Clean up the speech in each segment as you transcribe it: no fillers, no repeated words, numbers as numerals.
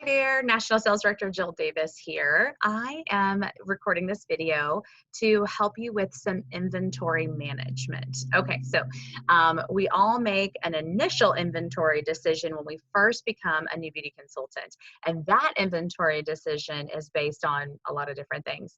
there, National Sales Director Jill Davis here. I am recording this video to help you with some inventory management. Okay, so we all make an initial inventory decision when we first become a new beauty consultant. And that inventory decision is based on a lot of different things.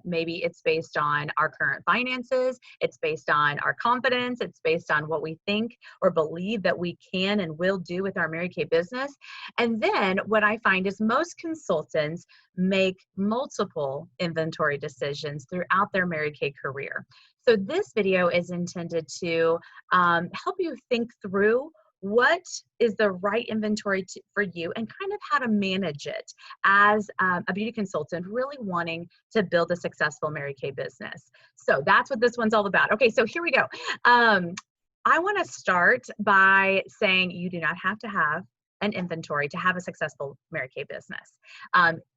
Maybe it's based on our current finances, it's based on our confidence, it's based on what we think or believe that we can and will do with our Mary Kay business. And then what I find is most consultants make multiple inventory decisions throughout their Mary Kay career. So this video is intended to help you think through what is the right inventory for you and kind of how to manage it as a beauty consultant really wanting to build a successful Mary Kay business. So that's what this one's all about. Okay, so here we go. I want to start by saying you do not have to have an inventory to have a successful Mary Kay business.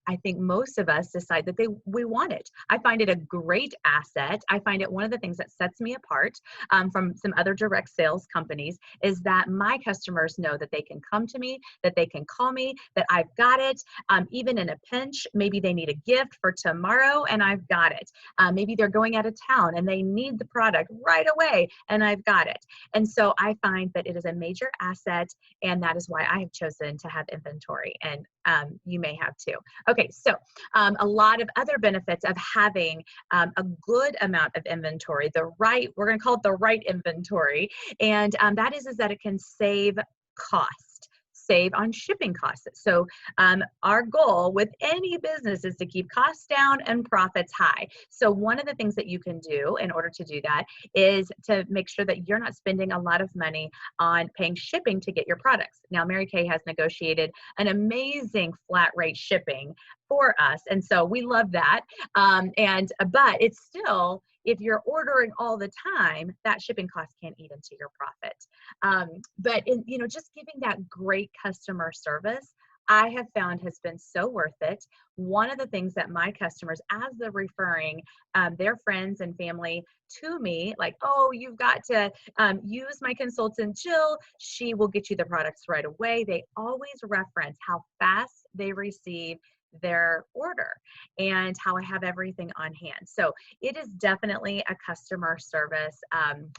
I think most of us decide that we want it. I find it a great asset. I find it one of the things that sets me apart from some other direct sales companies is that my customers know that they can come to me, that they can call me, that I've got it. Even in a pinch, maybe they need a gift for tomorrow and I've got it. Maybe they're going out of town and they need the product right away and I've got it. And so I find that it is a major asset, and that is why I have chosen to have inventory, and you may have too. Okay, so a lot of other benefits of having a good amount of inventory, we're going to call it the right inventory, and that is that it can save cost. Save on shipping costs. So our goal with any business is to keep costs down and profits high. So one of the things that you can do in order to do that is to make sure that you're not spending a lot of money on paying shipping to get your products. Now, Mary Kay has negotiated an amazing flat rate shipping for us, and so we love that. But it's still, if you're ordering all the time, that shipping cost can eat into your profit. But just giving that great customer service, I have found has been so worth it. One of the things that my customers, as they're referring their friends and family to me, like, oh, you've got to use my consultant, Jill. She will get you the products right away. They always reference how fast they receive their order and how I have everything on hand. So it is definitely a customer service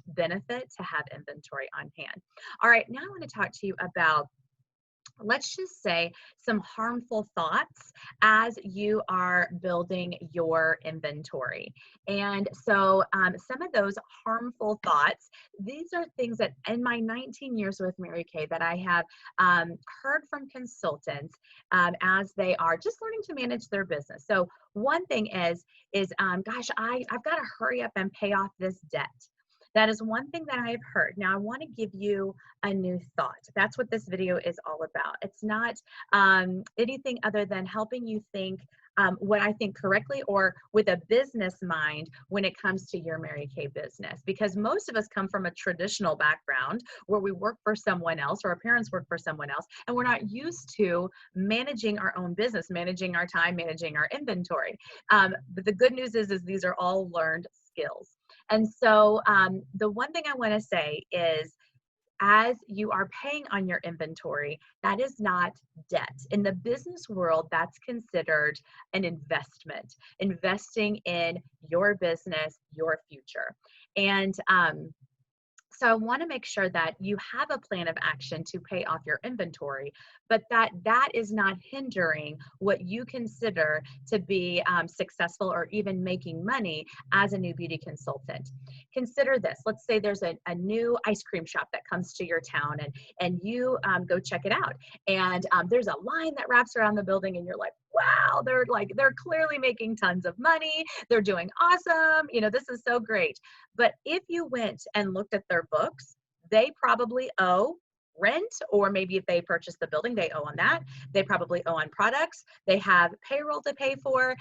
benefit to have inventory on hand. All right, now I want to talk to you about, let's just say, some harmful thoughts as you are building your inventory. And so some of those harmful thoughts, these are things that in my 19 years with Mary Kay that I have heard from consultants as they are just learning to manage their business. So one thing is gosh, I've got to hurry up and pay off this debt. That is one thing that I've heard. Now, I want to give you a new thought. That's what this video is all about. It's not anything other than helping you think what I think correctly or with a business mind when it comes to your Mary Kay business. Because most of us come from a traditional background where we work for someone else or our parents work for someone else, and we're not used to managing our own business, managing our time, managing our inventory. But the good news is these are all learned skills. And so the one thing I want to say is, as you are paying on your inventory, that is not debt. In the business world, that's considered an investment, investing in your business, your future. And so I want to make sure that you have a plan of action to pay off your inventory, but that is not hindering what you consider to be successful or even making money as a new beauty consultant. Consider this. Let's say there's a new ice cream shop that comes to your town, and you go check it out. And there's a line that wraps around the building, and you're like, wow, they're clearly making tons of money. They're doing awesome. This is so great. But if you went and looked at their books, they probably owe rent, or maybe if they purchased the building, they owe on that. They probably owe on products. They have payroll to pay for.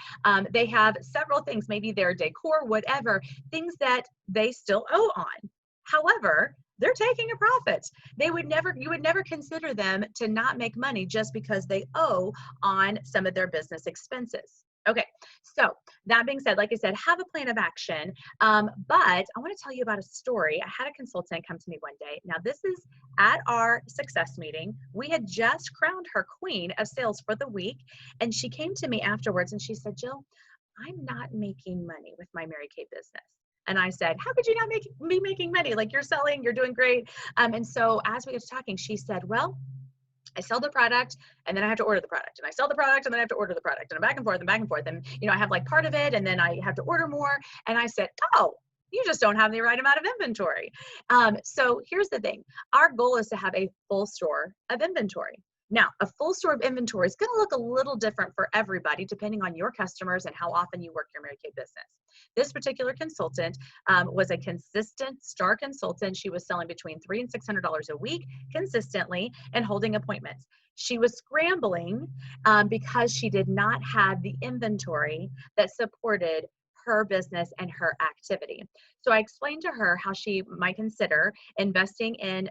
They have several things, maybe their decor, whatever, things that they still owe on. However, they're taking a profit. You would never consider them to not make money just because they owe on some of their business expenses. Okay, so that being said, like I said, have a plan of action. But I want to tell you about a story. I had a consultant come to me one day. Now, this is at our success meeting. We had just crowned her queen of sales for the week. And she came to me afterwards and she said, Jill, I'm not making money with my Mary Kay business. And I said, how could you not be making money? Like, you're selling, you're doing great. And so as we were talking, she said, well, I sell the product and then I have to order the product, and I sell the product and then I have to order the product, and I'm back and forth and back and forth. And, I have like part of it and then I have to order more. And I said, oh, you just don't have the right amount of inventory. So here's the thing. Our goal is to have a full store of inventory. Now, a full store of inventory is going to look a little different for everybody depending on your customers and how often you work your Mary Kay business. This particular consultant was a consistent star consultant. She was selling between $300 and $600 a week consistently and holding appointments. She was scrambling because she did not have the inventory that supported her business and her activity. So I explained to her how she might consider investing in,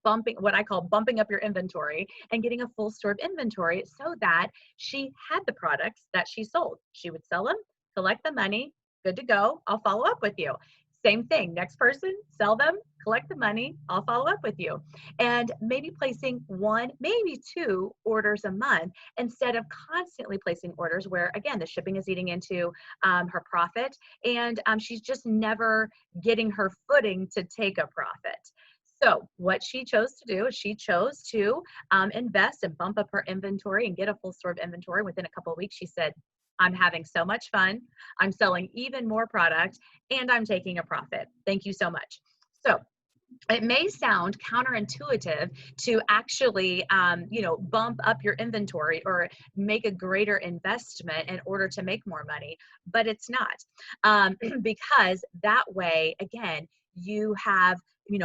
bumping, what I call bumping up your inventory and getting a full store of inventory so that she had the products that she sold. She would sell them, collect the money, good to go. I'll follow up with you. Same thing. Next person, sell them, collect the money. I'll follow up with you. And maybe placing one, maybe two orders a month instead of constantly placing orders where, again, the shipping is eating into her profit, and she's just never getting her footing to take a profit. So what she chose to do is she chose to invest and bump up her inventory and get a full store of inventory. Within a couple of weeks, she said, I'm having so much fun. I'm selling even more product and I'm taking a profit. Thank you so much. So it may sound counterintuitive to actually, bump up your inventory or make a greater investment in order to make more money, but it's not, because that way, again, you have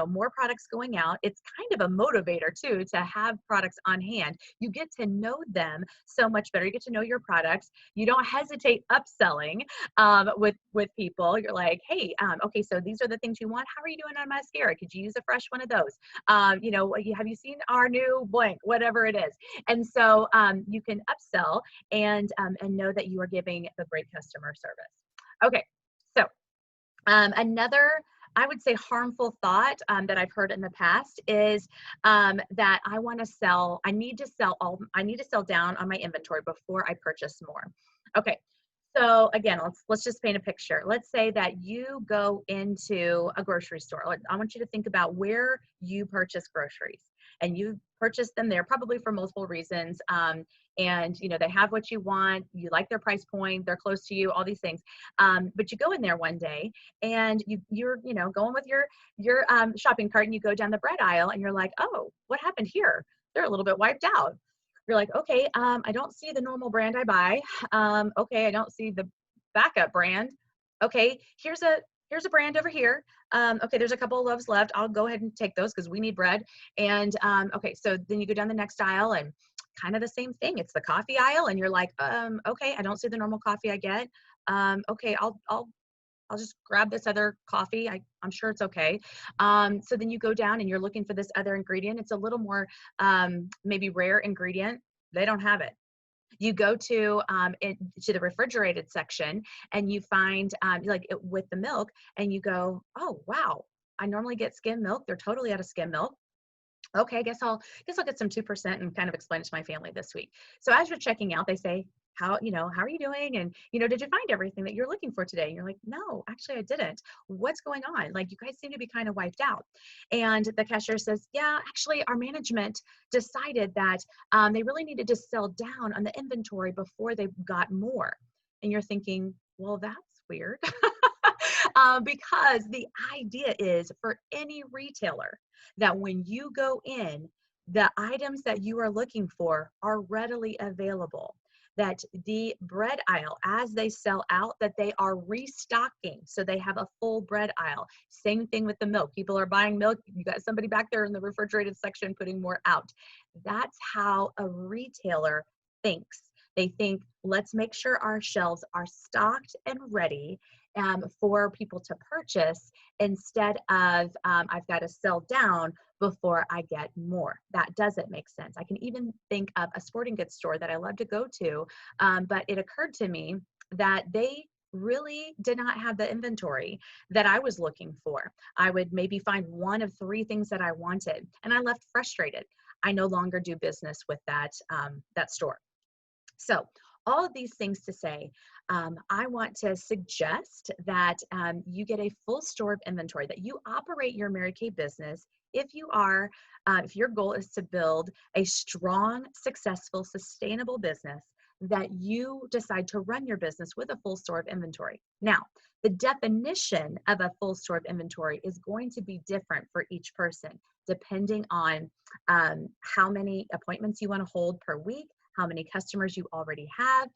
more products going out. It's kind of a motivator too to have products on hand. You get to know them so much better. You get to know your products. You don't hesitate upselling with people. You're like, hey, okay, so these are the things you want. How are you doing on mascara? Could you use a fresh one of those? Have you seen our new blank, whatever it is? And so you can upsell and know that you are giving a great customer service. Okay, so another, I would say, harmful thought that I've heard in the past is that I need to sell down on my inventory before I purchase more. Okay. So again, let's just paint a picture. Let's say that you go into a grocery store. I want you to think about where you purchase groceries, and you purchase them there probably for multiple reasons. And they have what you want. You like their price point. They're close to you. All these things. But you go in there one day, and you're going with your shopping cart, and you go down the bread aisle, and you're like, oh, what happened here? They're a little bit wiped out. You're like, okay, I don't see the normal brand I buy. Okay, I don't see the backup brand. Okay, here's a brand over here. Okay, there's a couple of loaves left. I'll go ahead and take those because we need bread. And okay, so then you go down the next aisle, and kind of the same thing. It's the coffee aisle, and you're like, okay, I don't see the normal coffee I get. Okay, I'll just grab this other coffee. I'm sure it's okay. So then you go down and you're looking for this other ingredient. It's a little more maybe rare ingredient. They don't have it. You go to the refrigerated section, and you find with the milk, and you go, oh wow, I normally get skim milk. They're totally out of skim milk. Okay, I guess I'll get some 2% and kind of explain it to my family this week. So as you're checking out, they say, how are you doing? And, did you find everything that you're looking for today? And you're like, no, actually I didn't. What's going on? Like, you guys seem to be kind of wiped out. And the cashier says, yeah, actually our management decided that they really needed to sell down on the inventory before they got more. And you're thinking, well, that's weird. Because the idea is for any retailer that when you go in, the items that you are looking for are readily available, that the bread aisle, as they sell out, that they are restocking. So they have a full bread aisle. Same thing with the milk. People are buying milk. You got somebody back there in the refrigerated section putting more out. That's how a retailer thinks. They think, let's make sure our shelves are stocked and ready. for people to purchase instead of I've got to sell down before I get more. That doesn't make sense. I can even think of a sporting goods store that I love to go to, but it occurred to me that they really did not have the inventory that I was looking for. I would maybe find one of three things that I wanted, and I left frustrated. I no longer do business with that store. So all of these things to say, I want to suggest that you get a full store of inventory, that you operate your Mary Kay business if your goal is to build a strong, successful, sustainable business, that you decide to run your business with a full store of inventory. Now, the definition of a full store of inventory is going to be different for each person, depending on how many appointments you want to hold per week, how many customers you already have.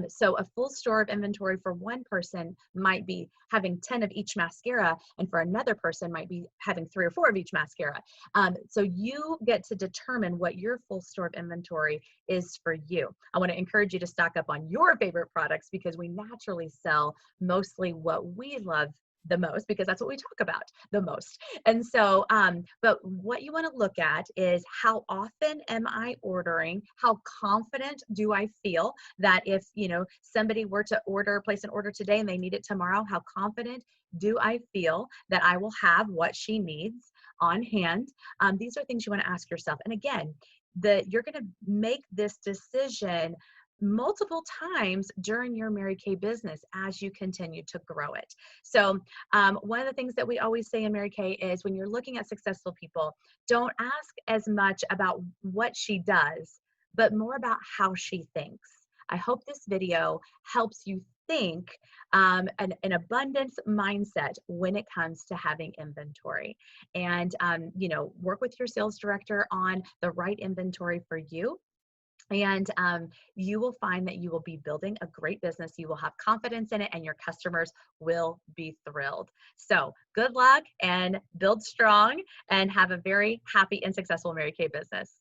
So a full store of inventory for one person might be having 10 of each mascara, and for another person might be having 3 or 4 of each mascara. So you get to determine what your full store of inventory is for you. I want to encourage you to stock up on your favorite products, because we naturally sell mostly what we love the most, because that's what we talk about the most. And so, but what you want to look at is, how often am I ordering? How confident do I feel that if, somebody were to place an order today and they need it tomorrow, how confident do I feel that I will have what she needs on hand? These are things you want to ask yourself. And again, you're going to make this decision multiple times during your Mary Kay business as you continue to grow it. So one of the things that we always say in Mary Kay is, when you're looking at successful people, don't ask as much about what she does, but more about how she thinks. I hope this video helps you think an abundance mindset when it comes to having inventory, and work with your sales director on the right inventory for you. And you will find that you will be building a great business. You will have confidence in it, and your customers will be thrilled. So good luck, and build strong, and have a very happy and successful Mary Kay business.